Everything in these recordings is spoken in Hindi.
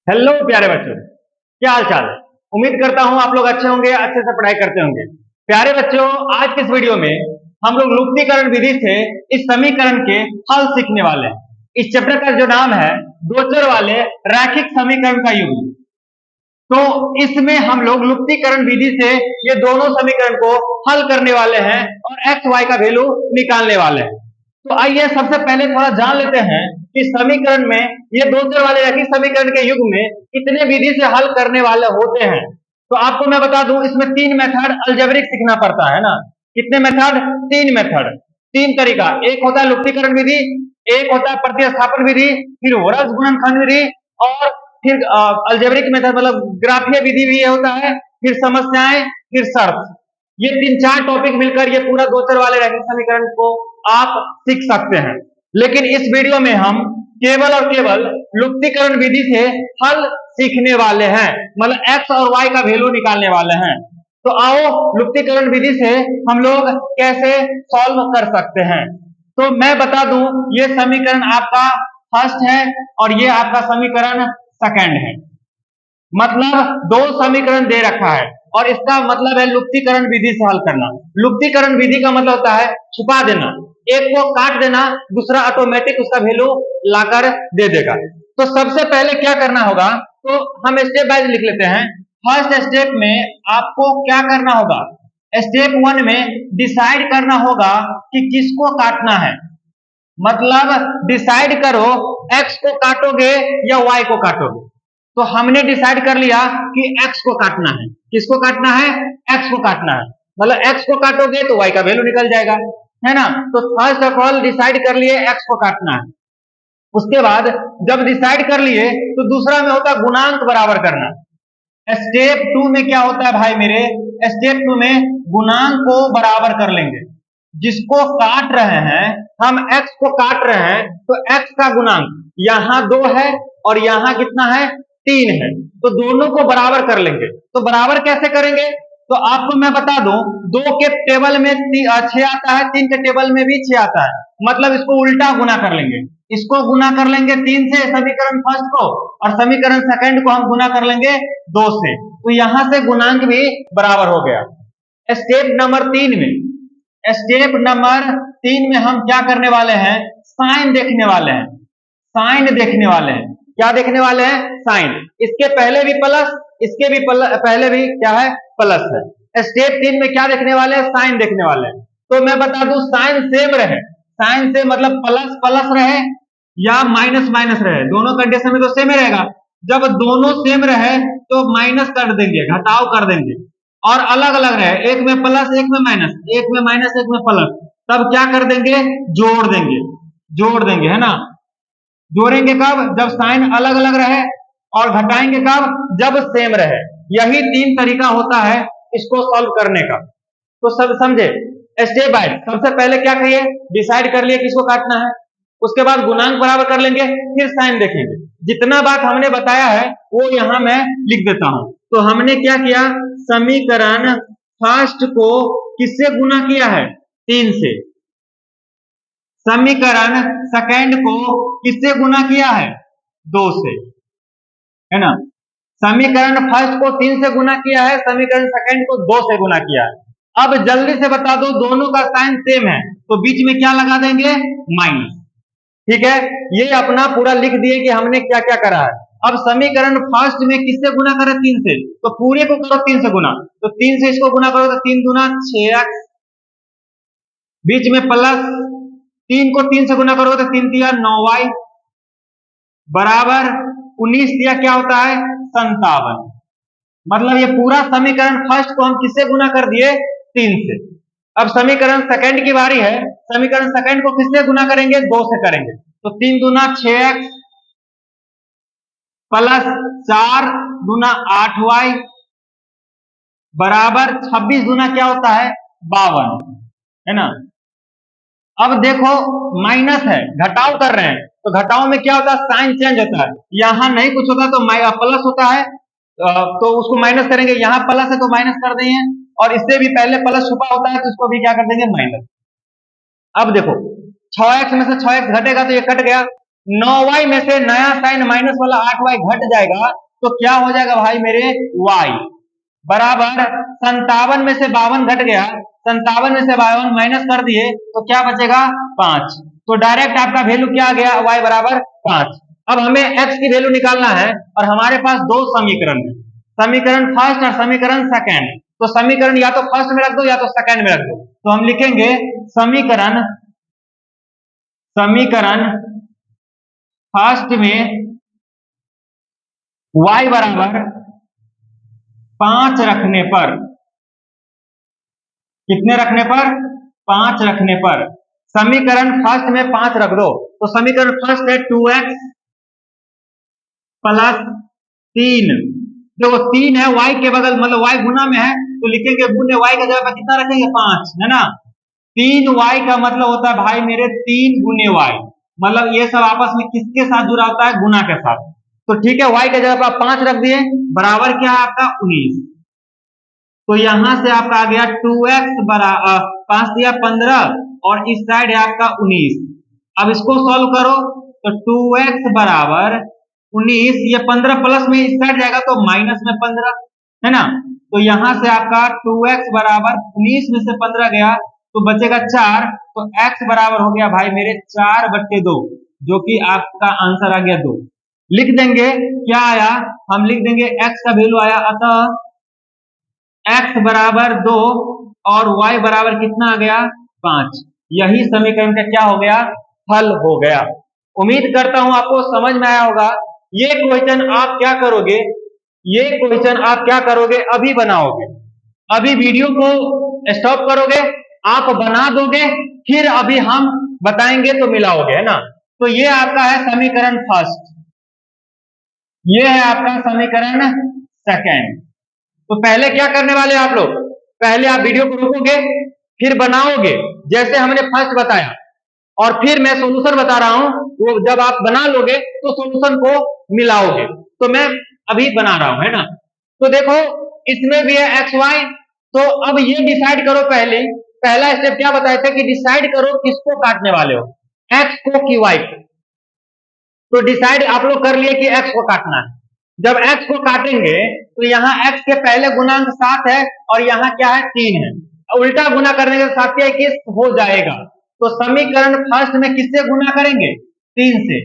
हेलो प्यारे बच्चों, क्या हाल चाल है। उम्मीद करता हूँ आप लोग अच्छे होंगे, अच्छे से पढ़ाई करते होंगे। प्यारे बच्चों, आज के इस वीडियो में हम लोग लुप्तीकरण विधि से इस समीकरण के हल सीखने वाले हैं। इस चैप्टर का जो नाम है दो चर वाले रैखिक समीकरण का युग्म। तो इसमें हम लोग लुप्तीकरण विधि से ये दोनों समीकरण को हल करने वाले हैं और एक्स वाई का वैल्यू निकालने वाले हैं। तो आइए सबसे पहले थोड़ा जान लेते हैं कि समीकरण में ये दो चर वाले रैखिक समीकरण के युग में कितने विधि से हल करने वाले होते हैं। तो आपको मैं बता दूं, इसमें तीन मेथड अलजेब्रिक सीखना पड़ता है ना। कितने मेथड? तीन मेथड, तीन तरीका। एक होता है लुप्तीकरण विधि, एक होता है प्रतिस्थापन विधि, फिर वरज गुणनखंड विधि, और फिर अलजेब्रिक मेथड मतलब ग्राफीय विधि भी ये होता है, फिर समस्याएं, फिर शर्त। ये तीन चार टॉपिक मिलकर ये पूरा दो चर वाले रैखिक समीकरण को आप सीख सकते हैं। लेकिन इस वीडियो में हम केवल और केवल लुप्तीकरण विधि से हल सीखने वाले हैं, मतलब एक्स और वाई का वैल्यू निकालने वाले हैं। तो आओ लुप्तीकरण विधि से हम लोग कैसे सॉल्व कर सकते हैं। तो मैं बता दूं, ये समीकरण आपका फर्स्ट है और ये आपका समीकरण सेकंड है। मतलब दो समीकरण दे रखा है और इसका मतलब है लुप्तीकरण विधि से हल करना। लुप्तीकरण विधि का मतलब होता है छुपा देना, एक को काट देना, दूसरा ऑटोमेटिक उसका वैल्यू लाकर दे देगा। तो सबसे पहले क्या करना होगा, तो हम स्टेप बाय लिख लेते हैं। फर्स्ट स्टेप में आपको क्या करना होगा, स्टेप वन में डिसाइड करना होगा कि किसको काटना है। मतलब डिसाइड करो, एक्स को काटोगे या वाई को काटोगे। तो हमने डिसाइड कर लिया कि एक्स को काटना है। किसको काटना है? एक्स को काटना है। मतलब एक्स को काटोगे तो वाई का वैल्यू निकल जाएगा, है ना। तो फर्स्ट ऑफ ऑल डिसाइड कर लिए एक्स को काटना है। उसके बाद जब डिसाइड कर लिए तो दूसरा में होता है गुणांक बराबर करना। स्टेप टू में क्या होता है भाई मेरे, स्टेप टू में गुणांक को बराबर कर लेंगे। जिसको काट रहे हैं, हम एक्स को काट रहे हैं, तो एक्स का गुणांक यहां दो है और यहां कितना है? तीन है। तो दोनों को बराबर कर लेंगे। तो बराबर कैसे करेंगे, तो आपको मैं बता दूं, दो के टेबल में 6 आता है, तीन के टेबल में भी 6 आता है। मतलब इसको उल्टा गुना कर लेंगे। इसको गुना कर लेंगे 3 से समीकरण फर्स्ट को, और समीकरण सेकंड को हम गुना कर लेंगे 2 से। तो यहां से गुणांक भी बराबर हो गया। स्टेप नंबर 3 में, स्टेप नंबर 3 में हम क्या करने वाले हैं, साइन देखने वाले हैं। साइन देखने वाले हैं। क्या देखने वाले हैं? साइन। इसके पहले भी प्लस, इसके भी पहले भी क्या है? प्लस है। स्टेप 3 में क्या देखने वाले हैं? साइन देखने वाले हैं। तो मैं बता दूं, साइन सेम रहे, साइन से मतलब प्लस प्लस रहे या माइनस माइनस रहे, दोनों कंडीशन में तो सेम ही रहेगा। जब दोनों सेम रहे तो माइनस कर देंगे, घटाव कर देंगे। और अलग अलग रहे, एक में प्लस एक में माइनस, एक में माइनस एक में प्लस, तब क्या कर देंगे? जोड़ देंगे। जोड़ देंगे, है ना। जोड़ेंगे कब? जब साइन अलग अलग रहे। और घटाएंगे कब? जब सेम रहे। यही तीन तरीका होता है इसको सॉल्व करने का। तो सब समझे। स्टेप बाय, सबसे पहले क्या करिए, डिसाइड कर लिए किसको काटना है। उसके बाद गुणांक बराबर कर लेंगे, फिर साइन देखेंगे। जितना बात हमने बताया है वो यहां मैं लिख देता हूं। तो हमने क्या किया, समीकरण फर्स्ट को किससे गुना किया है? 3 से। समीकरण सेकंड को किससे गुना किया है? 2 से, है ना। समीकरण फर्स्ट को 3 से गुना किया है, समीकरण सेकंड को 2 से गुना किया है। अब जल्दी से बता दो, दोनों का साइन सेम है तो बीच में क्या लगा देंगे? माइनस। ठीक है, ये अपना पूरा लिख दिए कि हमने क्या क्या करा है। अब समीकरण फर्स्ट में किससे गुना करें? 3 से। तो पूरे को करो 3 से गुना, तो 3 से इसको गुना करो तो 3 दूना 6x, बीच में प्लस, 3 को 3 से गुना करोगे तो 3 दिया 9y, बराबर 19 दिया क्या होता है? 57। मतलब ये पूरा समीकरण फर्स्ट को हम किससे गुना कर दिए? 3 से। अब समीकरण सेकंड की बारी है, समीकरण सेकंड को किससे गुना करेंगे? 2 से करेंगे। तो 3 दूना 6x, प्लस 4 दूना 8y, बराबर 26 दूना क्या होता है? 52, है ना। अब देखो माइनस है, घटाव कर रहे हैं, तो घटाव में क्या होता है? साइन चेंज होता है। यहां नहीं कुछ होता तो प्लस होता है, तो उसको माइनस करेंगे। यहां प्लस है तो माइनस कर देंगे, और इससे भी पहले प्लस छुपा होता है तो इसको भी क्या कर देंगे? माइनस। अब देखो 6x में से 6x घटेगा तो ये कट गया, 9y में से नया साइन माइनस वाला 8y घट जाएगा तो क्या हो जाएगा भाई मेरे y बराबर 57 में से 52 घट गया, 57 में से 52 माइनस कर दिए तो क्या बचेगा 5। तो डायरेक्ट आपका वैल्यू क्या आ गया y बराबर 5। अब हमें x की वैल्यू निकालना है और हमारे पास दो समीकरण है, समीकरण फर्स्ट और समीकरण सेकंड। तो समीकरण या तो फर्स्ट में रख दो या तो सेकंड में रख दो। तो हम लिखेंगे समीकरण फर्स्ट में y बराबर 5 रखने पर, कितने रखने पर 5 रखने पर, समीकरण फर्स्ट में 5 रख दो। तो समीकरण फर्स्ट है 2x प्लस 3, देखो 3 है y के बगल मतलब y गुना में है तो लिखेंगे गुने y का जगह पर कितना रखेंगे 5 है ना। 3y का मतलब होता है भाई मेरे 3 गुने y, मतलब ये सब आपस में किसके साथ जुड़ा होता है गुना के साथ। तो ठीक है y के जगह पर 5 रख दिए बराबर क्या है आपका 19। तो यहां से आपका आ गया 2x बराबर 5 दिया 15 और इस साइड है आपका 19। अब इसको सॉल्व करो तो 2x बराबर 19, ये 15 प्लस में इस साइड जाएगा तो माइनस में 15 है ना। तो यहां से आपका 2x बराबर 19 में से 15 गया तो बचेगा 4, तो x बराबर हो गया भाई मेरे 4/2, जो कि आपका आंसर आ गया 2। लिख देंगे क्या आया, हम लिख देंगे x का वैल्यू आया, अतः x बराबर 2 और y बराबर कितना आ गया 5। यही समीकरण का क्या हो गया हल हो गया। उम्मीद करता हूं आपको समझ में आया होगा। ये क्वेश्चन आप क्या करोगे, ये क्वेश्चन आप क्या करोगे अभी बनाओगे, अभी वीडियो को स्टॉप करोगे आप बना दोगे फिर अभी हम बताएंगे तो मिलाओगे है ना। तो ये आपका है समीकरण फर्स्ट, ये है आपका समीकरण सेकंड। तो पहले क्या करने वाले आप लोग, पहले आप वीडियो को रोकोगे फिर बनाओगे जैसे हमने फर्स्ट बताया और फिर मैं सॉल्यूशन बता रहा हूं, वो जब आप बना लोगे तो सॉल्यूशन को मिलाओगे। तो मैं अभी बना रहा हूं है ना। तो देखो इसमें भी है एक्स वाई, तो अब ये डिसाइड करो, पहला स्टेप क्या बताए थे कि डिसाइड करो किसको काटने वाले हो, एक्स को कि वाई को। तो डिसाइड आप लोग कर लिए कि एक्स को काटना है। जब एक्स को काटेंगे तो यहाँ एक्स के पहले गुणांक 7 है और यहाँ क्या है 3 है, उल्टा गुना करने के साथ क्या 21 हो जाएगा। तो समीकरण फर्स्ट में किससे गुना करेंगे 3 से,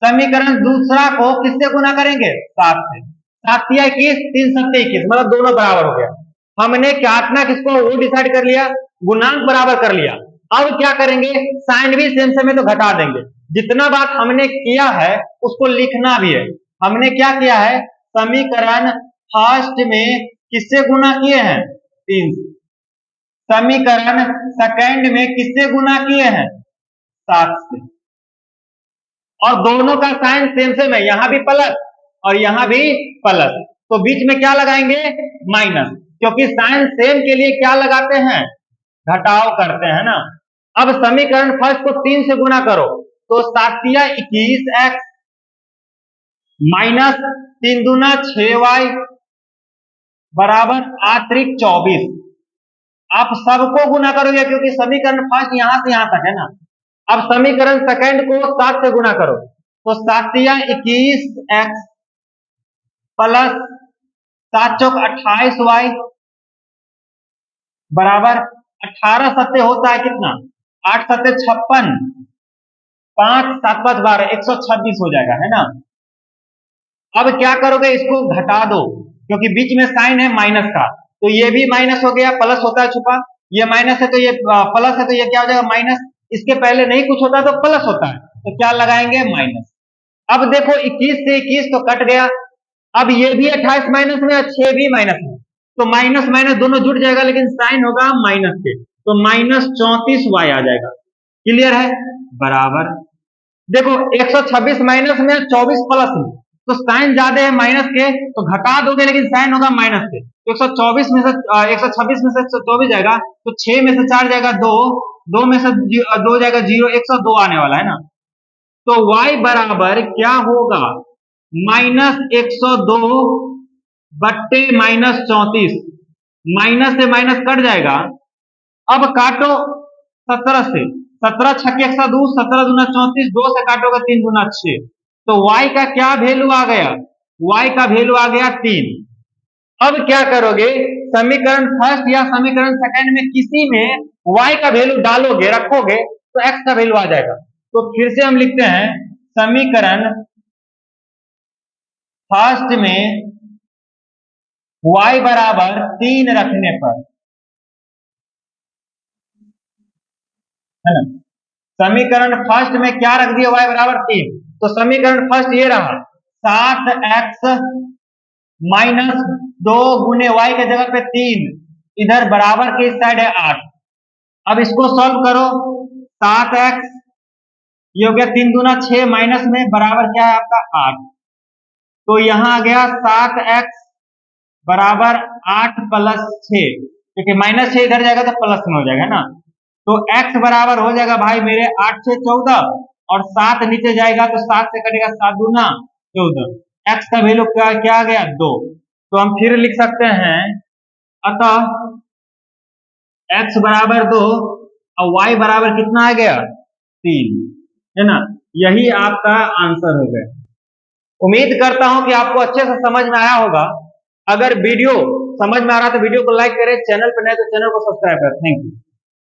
समीकरण दूसरा को किससे गुना करेंगे 7 से, 7 या 21 3 7 21 मतलब दोनों बराबर हो गया। हमने काटना किसको वो डिसाइड कर लिया, गुणांक बराबर कर लिया। अब क्या करेंगे साइन भी सेम सेम में तो घटा देंगे, जितना बात हमने किया है उसको लिखना भी है। हमने क्या किया है समीकरण फर्स्ट में किससे गुना किए हैं 3 से, समीकरण सेकंड में किससे गुना किए हैं 7 से, और दोनों का साइन सेम सेम है, यहां भी प्लस और यहां भी प्लस, तो बीच में क्या लगाएंगे माइनस, क्योंकि साइन सेम के लिए क्या लगाते हैं घटाव करते हैं ना। अब समीकरण फर्स्ट को 3 से गुना करो तो 7 या 21x माइनस 3 दूना 6y बराबर 8 24। आप सबको गुना करोगे क्योंकि समीकरण फर्स्ट यहां से यहां तक है ना। अब समीकरण सेकंड को 7 से गुना करो तो 7 या 21x प्लस 7 चौक 28y बराबर 18 सत्ते होता है कितना 8 सत्ते 56, 5 7 5 12 126 हो जाएगा है ना। अब क्या करोगे इसको घटा दो क्योंकि बीच में साइन है माइनस का, तो ये भी माइनस हो गया, प्लस होता है छुपा, ये माइनस है तो ये प्लस है तो ये क्या हो जाएगा माइनस, इसके पहले नहीं कुछ होता तो प्लस होता है तो क्या लगाएंगे माइनस। अब देखो 21 से 21 तो कट गया, अब ये भी 28 माइनस में 6 भी माइनस में, तो माइनस माइनस दोनों जुड़ जाएगा लेकिन साइन होगा माइनस के, तो माइनस 34y आ जाएगा। क्लियर है बराबर, देखो 126 माइनस में 24 प्लस में, तो साइन ज्यादा है माइनस के तो घटा दोगे लेकिन साइन होगा माइनस के, तो 124 में से 126 में से 24 जाएगा तो 6 में से 4 जाएगा 2, 2 में से 2 जाएगा 0, 102 आने वाला है ना। तो y बराबर क्या होगा माइनस 102 बट्टे माइनस 34, माइनस से माइनस कट जाएगा। अब काटो 17 से, 17 छक्के 102, 17 दूना 34, 2 से काटोगे 3 दूना 6, तो y का क्या वैल्यू आ गया? y का वैल्यू आ गया 3। अब क्या करोगे, समीकरण फर्स्ट या समीकरण सेकंड में किसी में y का वैल्यू डालोगे, रखोगे, तो x का वैल्यू आ जाएगा। तो फिर से हम लिखते हैं समीकरण फर्स्ट में y बराबर 3 रखने पर, है ना, समीकरण फर्स्ट में क्या रख दिया, y बराबर 3, तो समीकरण फर्स्ट ये रहा 7x माइनस 2 गुने वाई के जगह पे 3, इधर बराबर के इस साइड है 8। अब इसको सॉल्व करो, 7x ये हो गया 3 दूना 6 माइनस में बराबर क्या है आपका 8, तो यहां आ गया 7x बराबर 8 प्लस 6, क्योंकि माइनस 6 इधर जाएगा तो प्लस में हो जाएगा ना, तो x बराबर हो जाएगा भाई मेरे 8 से 14, और 7 नीचे जाएगा तो 7 से कटेगा 7 दूना 14, x का वैल्यू क्या आ गया 2। तो हम फिर लिख सकते हैं, अतः x बराबर 2 और y बराबर कितना आ गया 3, है ना, यही आपका आंसर हो गया। उम्मीद करता हूं कि आपको अच्छे से समझ में आया होगा। अगर वीडियो समझ में आ रहा है तो वीडियो को लाइक करें, चैनल पर नए तो चैनल को सब्सक्राइब करें। Thank you.